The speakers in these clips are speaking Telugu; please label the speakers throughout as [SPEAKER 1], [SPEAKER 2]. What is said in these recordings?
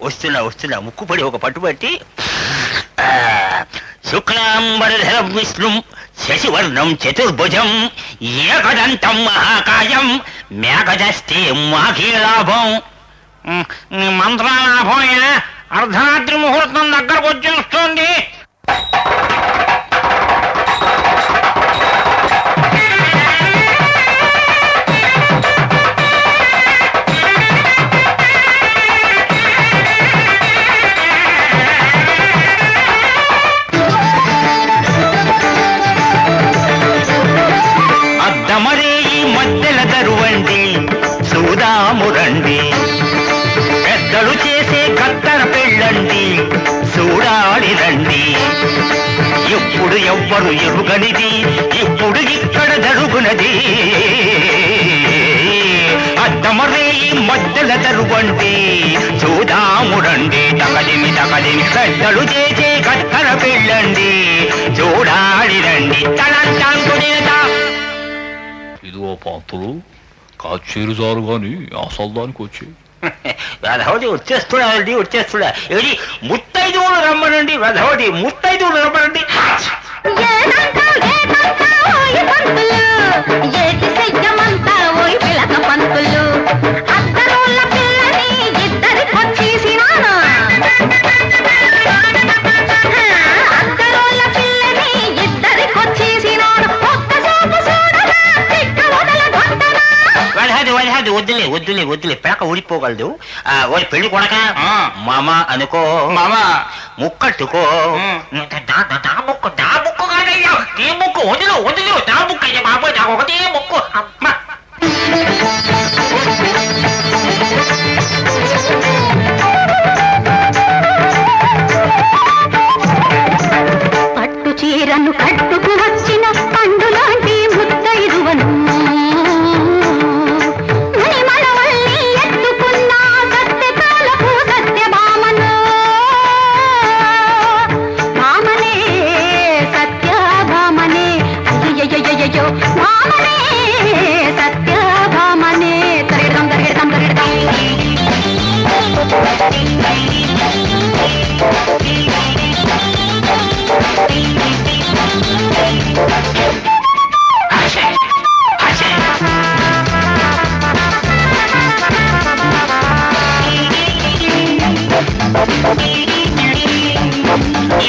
[SPEAKER 1] వస్తున్నా ముక్కుపడి ఒక పట్టుబట్టి శుక్లాంబరధరం విష్ణుం శశివర్ణం చతుర్భుజం ఏకదంతం మహాకాయం మేఘదస్తే మాఖీలాభం. మంత్రాలాభం అర్ధరాత్రి ముహూర్తం దగ్గరకు వచ్చేస్తుంది. అద్దమరే ఈ మధ్యల దరువండి చూదామురండి, పెద్దలు చేసే కత్తర పెళ్ళండి చూడాలి రండి. ఎప్పుడు ఎవ్వరు ఎరుగనిది ఇప్పుడు ఇక్కడ జరుగునది. అద్దమరే ఈ మధ్యల దరువండి చూదామురండి, తగదిమి పెద్దలు చేసే కత్తర పెళ్ళండి చూడాలి రండి. తలంటాంకునేదా
[SPEAKER 2] ఇదిగో పాంతులు కాచేరు జారు గాని అసలు దానికి వచ్చి
[SPEAKER 1] వెధవది వచ్చేస్తున్నా ఏది ముత్తైదువులు రమ్మనండి. వెధవది ముత్తైదువులు రమ్మనండి. వద్దులే పేక ఊడిపోగలదు. ఓ పెళ్లి కొడక మామ అనుకో, మామ ముక్కట్టుకో. నా ముక్కు కాదయ్యా, నీ ముక్కు వదిలు నా ముక్కు అయ్యా బాబోయ్, నాకు ఒకటే ముక్కు.
[SPEAKER 3] పట్టు చీరను కట్టుకు వచ్చిన పండులాంటి ముత్తైదువను,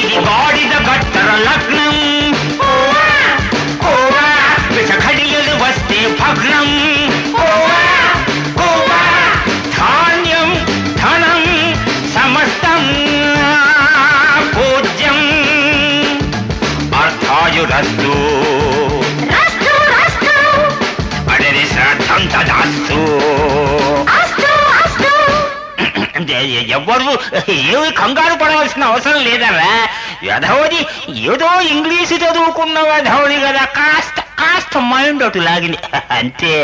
[SPEAKER 1] ఇది గాడిద గట్టర లగ్నం, విషఘడియలు వస్తే భగ్నం. ధాన్యం ధనం సమస్తం పూజ్యం అర్థాయురస్తు, అడరి శ్రద్ధం తదాస్తు. ఎవ్వరు ఏమి కంగారు పడవలసిన అవసరం లేదరా. వెధవది ఏదో ఇంగ్లీషు చదువుకున్న వెధవది కదా, కాస్త మైండ్ అటు లాగింది అంతే.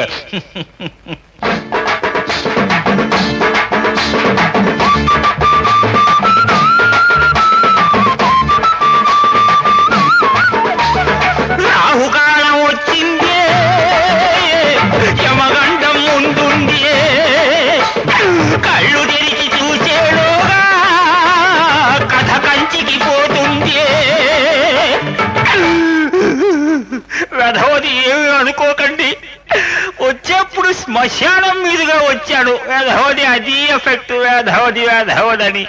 [SPEAKER 1] రాహుకాలం వచ్చిందే, యమగండం ముందుండే, కళ్ళు తెరిచి చూసేలోగా కథ కంచికి పోతుంది. వెధవది ఏమి అనుకోకండి, వచ్చేప్పుడు శ్మశానం మీదుగా వచ్చాడు వెధవది. అది ఎఫెక్ట్ వెధవదని.